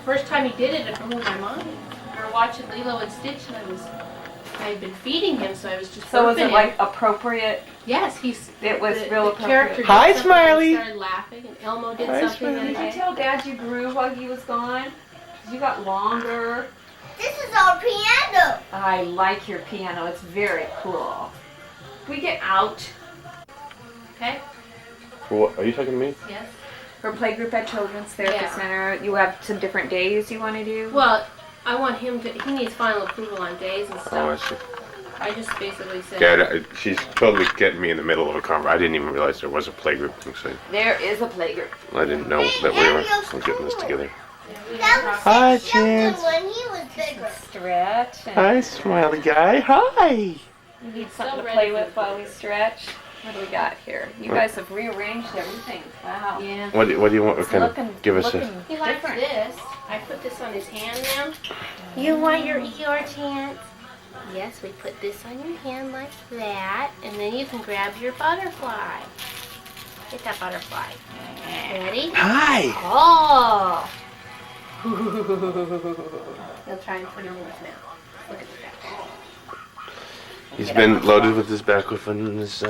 first time he did it, it blew my mind. We were watching Lilo and Stitch, and I had been feeding him, so I was just. So was it like appropriate? Yes, It was real appropriate. Character Hi, did Smiley. And started laughing, and Elmo did Hi, something. Smiley. Did you tell Dad you grew while he was gone? 'Cause you got longer. This is our piano. I like your piano. It's very cool. Can we get out? Okay. What, are you talking to me? Yes. For playgroup at Children's Therapy Yeah. Center, you have some different days you want to do? Well, I want him to. He needs final approval on days and Oh, I stuff. see. I just basically said. Yeah, she's totally getting me in the middle of a conversation. I didn't even realize there was a playgroup thing, so There is a playgroup. I didn't know that we were getting this together. That was Hi, Sheldon Chance. when he was bigger. Stretch. And Hi, smiley guy. Hi. you need something to ready play for with the while we stretch. What do we got here? You guys have rearranged everything. Wow. Yeah. What do you want? It's Kind looking, of give us a. looking He likes different. this. I put this on his hand now. You want your ER Chance? Yes, we put this on your hand like that, and then you can grab your butterfly. Get that butterfly. Ready? Hi. Oh! He'll try and put it in his mouth. Look at that. He's been loaded with his baclofen and his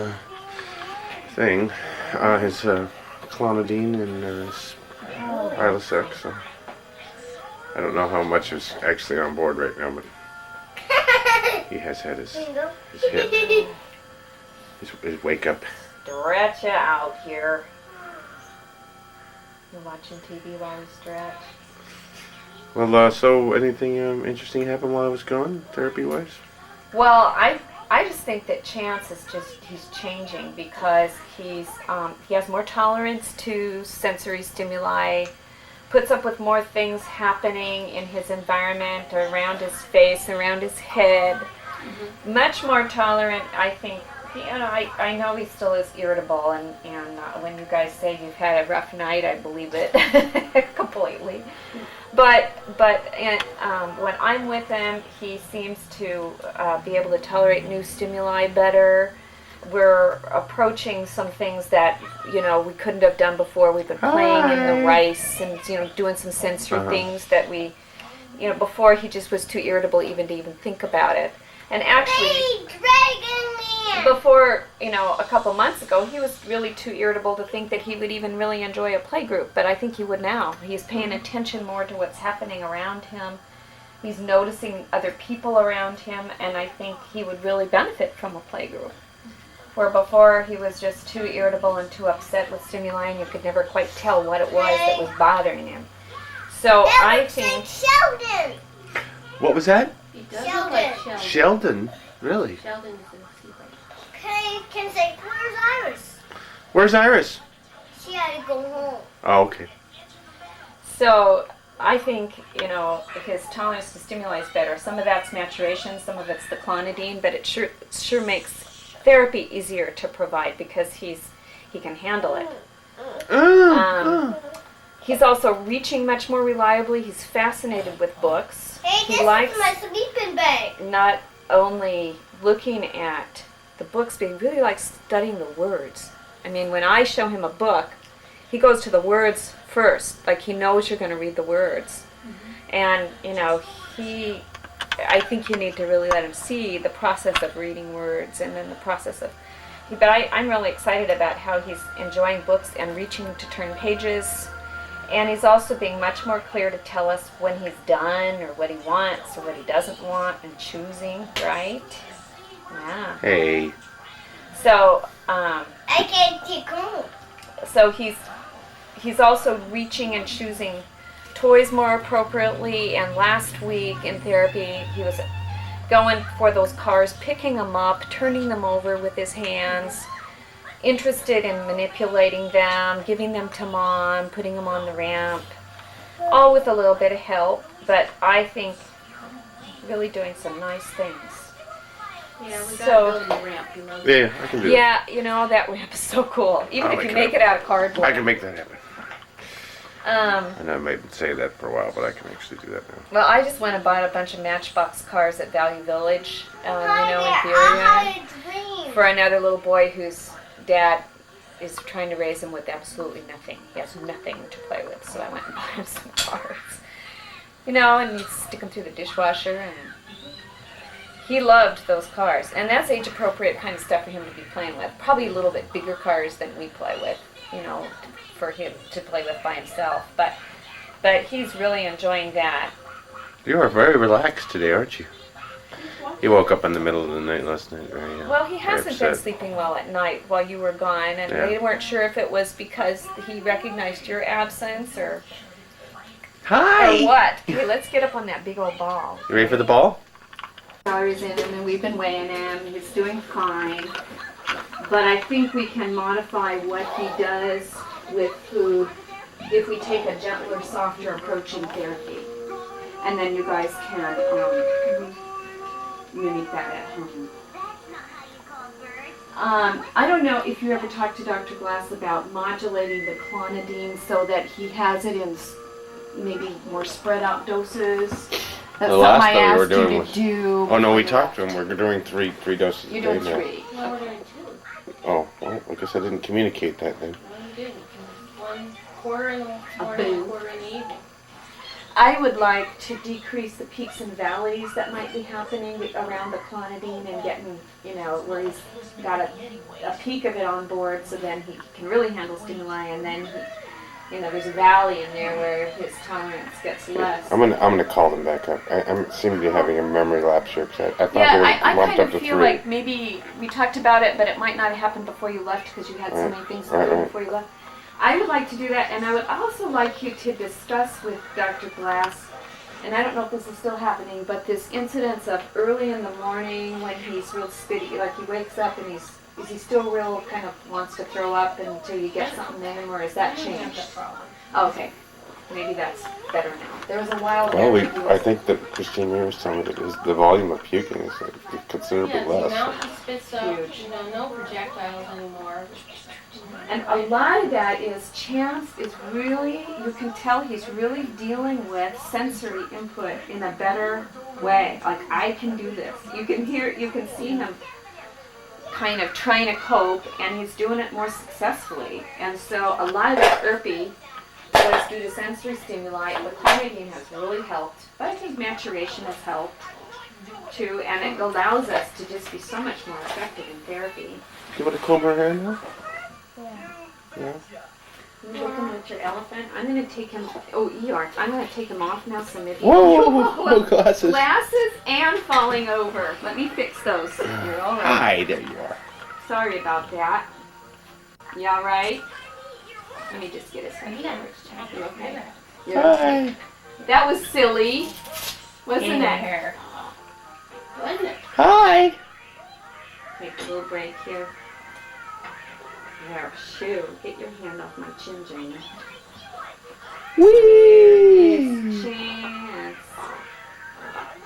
thing, his clonidine and his Prilosec. So I don't know how much is actually on board right now, but he has had his hit, his wake up. Stretch it out here. You're watching TV while we stretch. Well, so anything interesting happened while I was gone, therapy-wise? Well, I just think that Chance is he's changing because he has more tolerance to sensory stimuli, puts up with more things happening in his environment, around his face, around his head. Mm-hmm. Much more tolerant, I think. I know he still is irritable, and when you guys say you've had a rough night, I believe it completely. But when I'm with him, he seems to be able to tolerate new stimuli better. We're approaching some things that we couldn't have done before. We've been playing in the rice and doing some sensory things that we before he just was too irritable even to even think about it. And actually, before, a couple months ago, he was really too irritable to think that he would even really enjoy a play group, but I think he would now. He's paying attention more to what's happening around him. He's noticing other people around him, and I think he would really benefit from a play group. Where before, he was just too irritable and too upset with stimuli, and you could never quite tell what it was that was bothering him. So I think... Sheldon! What was that? He does look like Sheldon. Sheldon? Really? Sheldon is in the Can say, where's Iris? Where's Iris? She had to go home. Oh, okay. So I think, his tolerance to stimuli is better. Some of that's maturation, some of it's the clonidine, but it sure makes therapy easier to provide because he can handle it. He's also reaching much more reliably. He's fascinated with books. Hey, He this likes is my sleeping bag. not only looking at the books, but he really likes studying the words. I mean, when I show him a book, he goes to the words first. Like, he knows you're going to read the words. Mm-hmm. And, I think you need to really let him see the process of reading words and then the process of... But I'm really excited about how he's enjoying books and reaching to turn pages. And he's also being much more clear to tell us when he's done or what he wants or what he doesn't want and choosing, right? Yeah. Hey. So, I can't take home. so he's also reaching and choosing toys more appropriately. And last week in therapy, he was going for those cars, picking them up, turning them over with his hands, interested in manipulating them, giving them to Mom, putting them on the ramp, all with a little bit of help, but I think really doing some nice things. Yeah, we got So- to build him a ramp. You know that? Yeah, I can do Yeah, that ramp is so cool. Even I'll if you make make it it out of that. cardboard. I can make that happen. And I might say that for a while, but I can actually do that now. Well, I just went and bought a bunch of Matchbox cars at Value Village, in I Peoria, had a dream. for another little boy whose dad is trying to raise him with absolutely nothing. He has nothing to play with, so I went and bought him some cars. you know, and you'd stick them through the dishwasher, and he loved those cars. And that's age-appropriate kind of stuff for him to be playing with. Probably a little bit bigger cars than we play with, you know, for him to play with by himself. But he's really enjoying that. You are very relaxed today, aren't you? He woke up in the middle of the night last night, very Well, he hasn't been upset. sleeping well at night while you were gone, and Yeah. they weren't sure if it was because he recognized your absence or Hi! what. Hey, let's get up on that big old ball. You ready for the ball? Calories in him, and we've been weighing him. He's doing fine. But I think we can modify what he does with food if we take a gentler, softer approach in therapy. And then you guys can mimic that at home. I don't know if you ever talked to Dr. Glass about modulating the clonidine so that he has it in maybe more spread out doses. That's The something last I one we were asked you doing to was- do. Oh no, we talked to him. We're doing three doses. You're a doing day now. 3. Well, we're doing 2. Oh, well, I guess I didn't communicate that then. Well, you didn't. 1 quarter in the morning, boo. 1 quarter in the evening. I would like to decrease the peaks and valleys that might be happening around the clonidine and getting, you know, where he's got a peak of it on board so then he can really handle stimuli, and then he, you know, there's a valley in there where his tolerance gets less. I'm gonna call them back up. I seem to be having a memory lapse here because I thought Yeah, we were I lumped kind up of to feel 3. like maybe we talked about it, but it might not have happened before you left because you had so many things to do Right. before you left. I would like to do that, and I would also like you to discuss with Dr. Glass, and I don't know if this is still happening, but this incidence of early in the morning when he's real spitty, like he wakes up and is he still real kind of wants to throw up until you get something in him, or is that changed? Okay, maybe that's better now. There was a while there. Well, that he was- I think that Christine here was telling me that the volume of puking is like considerably Yeah, the less. amount he spits up, Huge. you know, no projectiles anymore. And a lot of that is Chance is really, you can tell he's really dealing with sensory input in a better way. Like, I can do this. You can see him kind of trying to cope, and he's doing it more successfully. And so a lot of that irpy was due to sensory stimuli, and the clonidine has really helped. But I think maturation has helped too, and it allows us to just be so much more effective in therapy. Do you want to comb her hair now? Yeah. You looking at your elephant? I'm going to take him, I'm going to take him off now so maybe. Whoa, glasses. Glasses and falling over. Let me fix those. You're all right. Hi, there you are. Sorry about that. You all right? Let me just get his head. You okay? You're okay. Hi. That was silly, wasn't it? Hair. Wasn't it? Hi. Take a little break here. There, shoo. Get your hand off my chin, Jamie. Whee! Chance.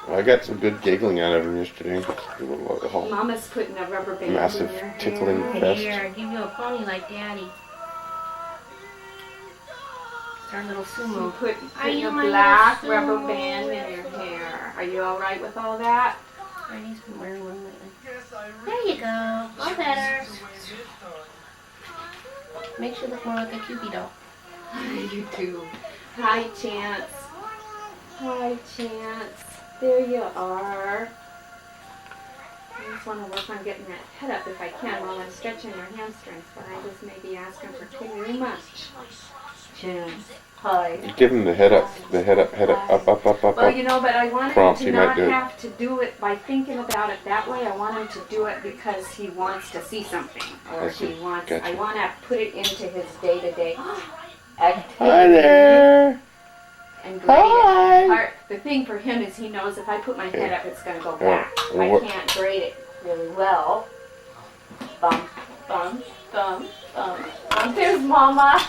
I got some good giggling out of him yesterday. The whole Mama's putting a rubber band massive in your hair. tickling fest. Here, give you a pony like Daddy. Our little You sumo. put you a my black little rubber sumo? band in your hair. Are you all right with all that? He's been wearing one lately. There you go. All better. Makes you look more like a Cupid doll. You do. Hi, Chance. Hi, Chance. There you are. I just want to work on getting that head up if I can while I'm stretching your hamstrings, but I just may be asking for too much. Chance. Hi. Give him the head up, up. Well, you know, but I want him Prompt, to he might not do it. have to do it by thinking about it that way. I want him to do it because he wants to see something, or I see. he wants. Gotcha. I want to put it into his day-to-day activity. Hi there. And grade Hi. it. The thing for him is he knows if I put my head up, it's going to go Yeah. back. Well, I what- can't grade it really well. Bum, bum, bum, bum, bum. There's Mama.